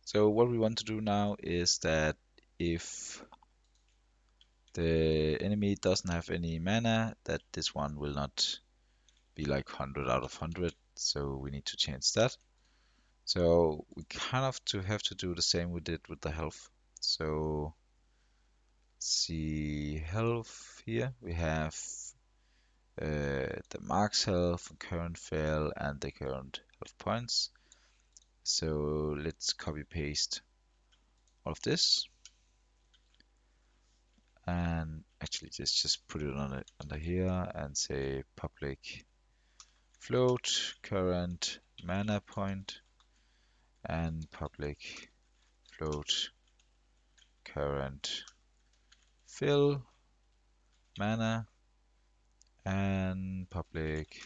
So what we want to do now is that if the enemy doesn't have any mana, that this one will not be like 100 out of 100. So we need to change that. So we kind of have to do the same we did with the health. So see health here. We have the max health, current fail, and the current health points. So let's copy paste all of this, and actually just put it on it under here and say public float current mana point and public float current fill mana and public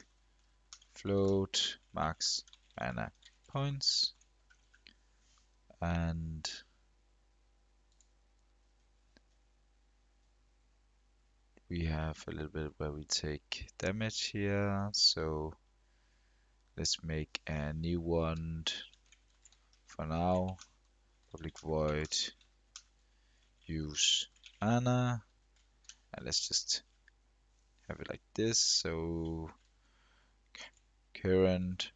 float max mana points. And we have a little bit where we take damage here, so let's make a new one for now. Public void use mana, and let's just have it like this. So current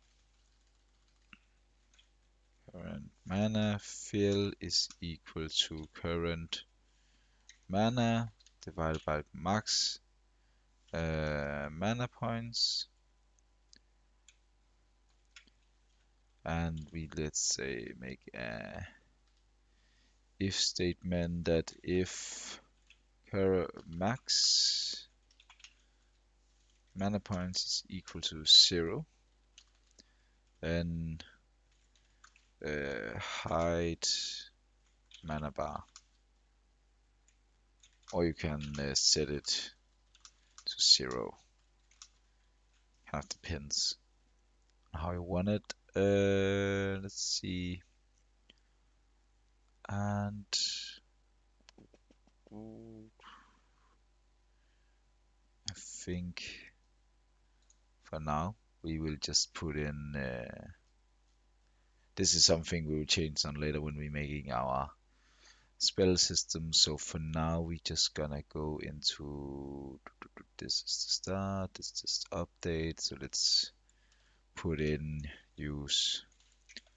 mana fill is equal to current mana divided by max mana points, and we let's say make a if statement that if max mana points is equal to 0, then hide mana bar, or you can set it to 0. Kind of depends on how you want it. Let's see, and I think for now we will just put in. This is something we will change on later when we're making our spell system. So for now, we just gonna go into this is the start, this is the update. So let's put in use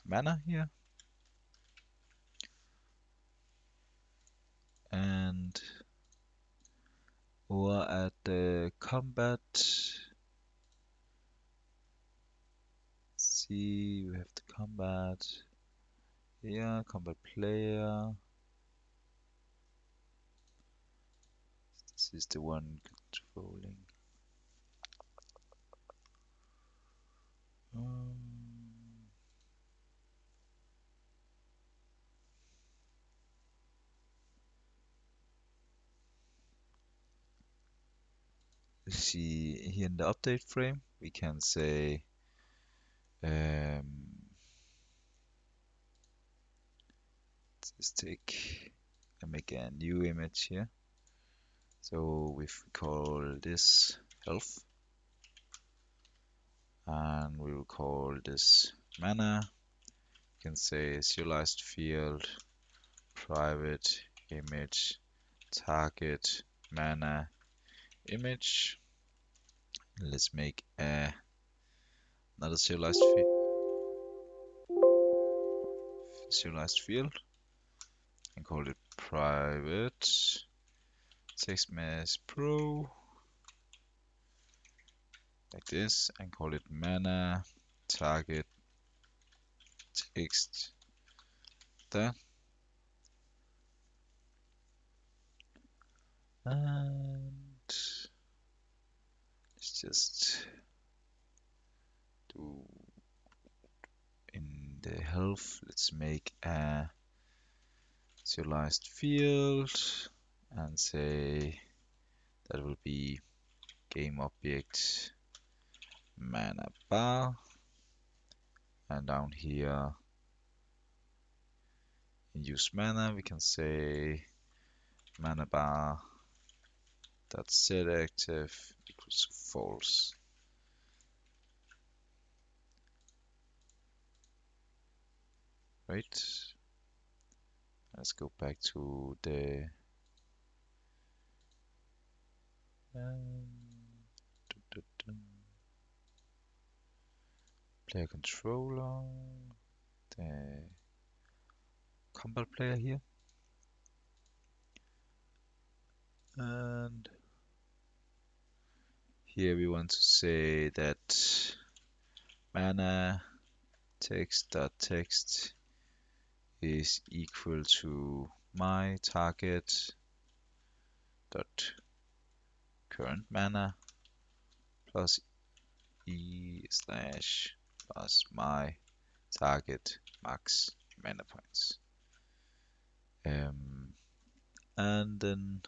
mana here, and over at the combat, see we have the combat here, combat player. This is the one controlling. See here in the update frame, we can say let's take and make a new image here. So we call this health, and we will call this mana. You can say serialized field, private image, target mana image. Let's make another serialized field and call it private text mesh pro, like this, and call it mana target text that. And let's just do in the health, let's make a serialized field and say that will be game object mana bar, and down here in use mana we can say mana bar dot set active equals to false. Right, Let's go back to the player controller, the combat player here, and here we want to say that mana text is equal to my target dot current mana plus e slash plus my target max mana points. And then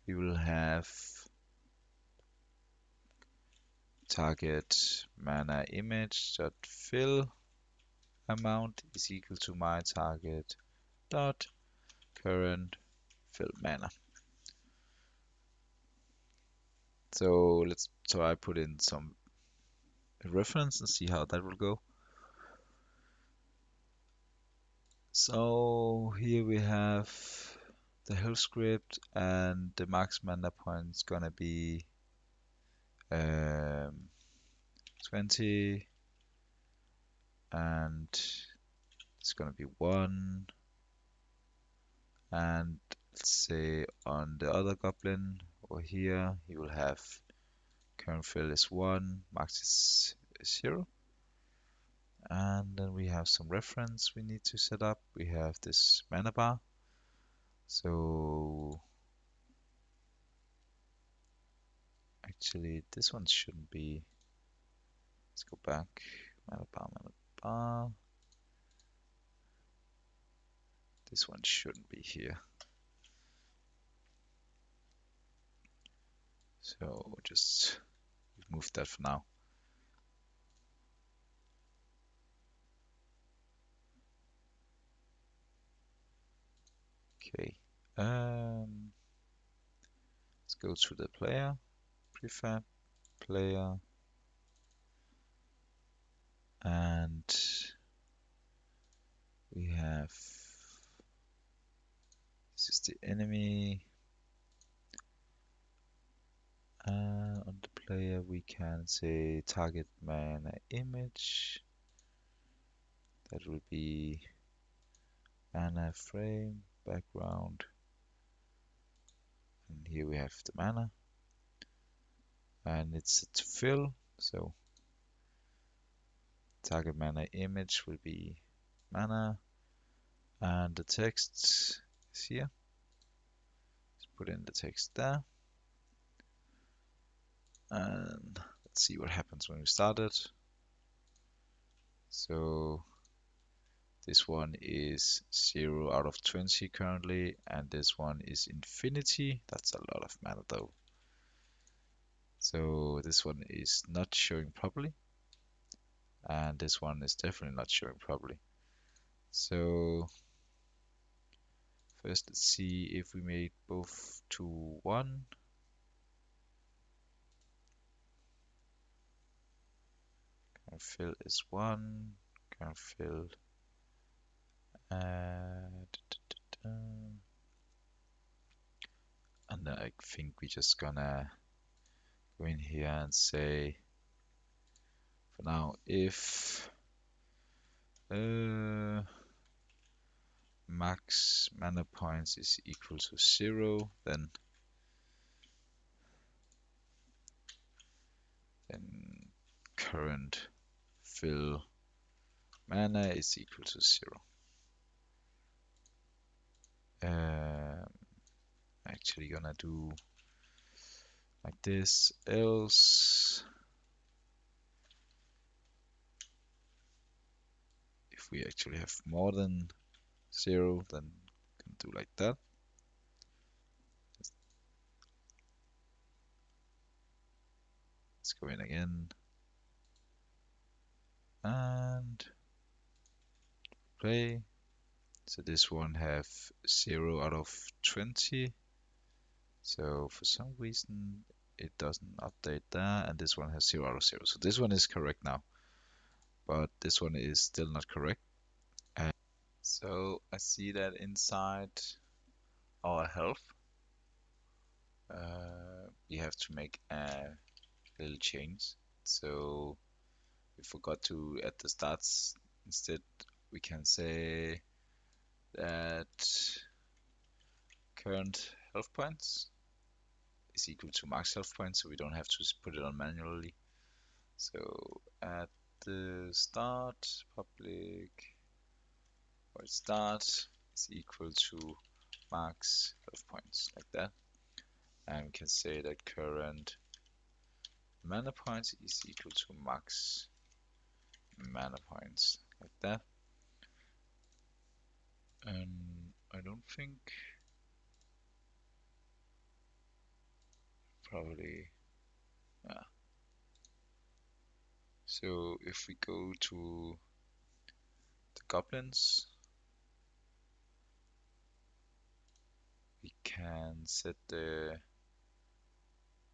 we will have target mana image dot fill amount is equal to my target dot current fill mana. So I put in some reference and see how that will go. So here we have the health script, and the max mana points gonna be 20, and it's gonna be 1, and let's say on the other goblin over here you will have current fill is 1, max is 0. And then we have some reference we need to set up. We have this mana bar. So actually this one shouldn't be. Let's go back. Mana bar. This one shouldn't be here. So just remove that for now. Okay. Let's go to the player, prefab, player, and we have, this is the enemy. On the player we can say target mana image. That will be mana frame, background, and here we have the mana, and it's set to fill, so target mana image will be mana, and the text is here. Let's put in the text there, and let's see what happens when we start it. So this one is 0 out of 20 currently, and this one is infinity. That's a lot of mana though. So this one is not showing properly, and this one is definitely not showing properly. So first let's see if we made both to 1. Current fill is 1. Current fill. And then I think we're just gonna go in here and say, for now, if max mana points is equal to 0, then current fill mana is equal to 0. Actually gonna do like this, else if we actually have more than 0, then can do like that. Let's go in again and play. So this one have 0 out of 20. So for some reason it doesn't update that, and this one has 0 out of 0. So this one is correct now, but this one is still not correct. So I see that inside our health, we have to make a little change. So we forgot to add the stats. Instead, we can say that current health points is equal to max health points, so we don't have to put it on manually. So at the start, public void start is equal to max health points, like that. And we can say that current mana points is equal to max mana points, like that. And I don't think, probably, yeah. So if we go to the goblins, we can set the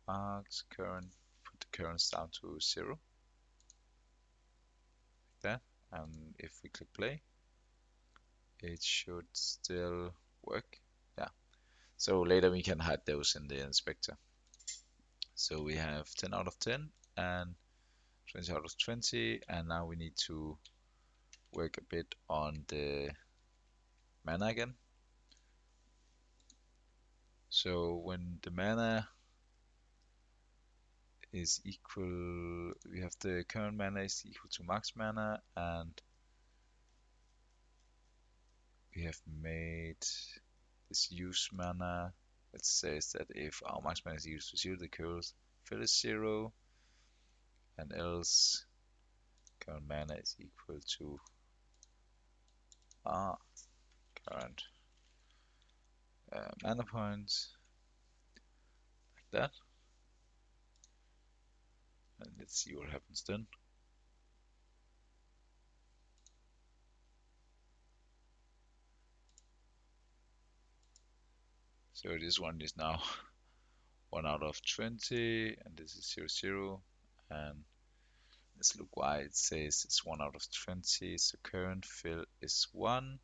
arcs current, put the currents down to 0, like that. And if we click play, it should still work. Yeah. So later we can hide those in the inspector. So we have 10 out of 10 and 20 out of 20, and now we need to work a bit on the mana again. So when the mana is equal, we have the current mana is equal to max mana, and we have made this use mana. It says that if our max mana is equal to 0, the current fill is 0, and else current mana is equal to current mana points, like that. And let's see what happens then. So this one is now 1 out of 20, and this is 0, 0. And let's look why it says it's 1 out of 20. So current fill is 1,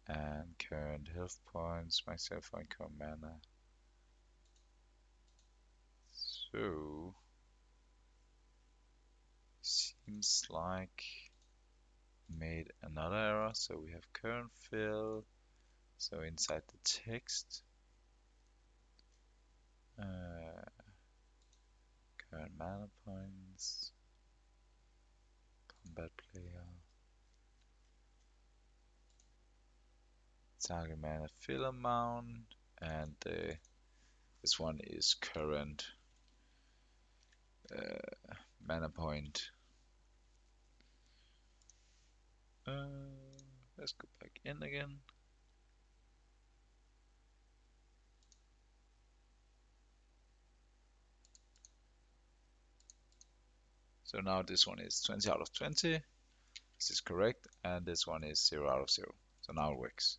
and current health points, max health point, current mana. So seems like made another error. So we have current fill. So inside the text, current mana points, combat player, target mana fill amount, and this one is current mana point. Let's go back in again. So now this one is 20 out of 20. This is correct, and this one is 0 out of 0. So now it works.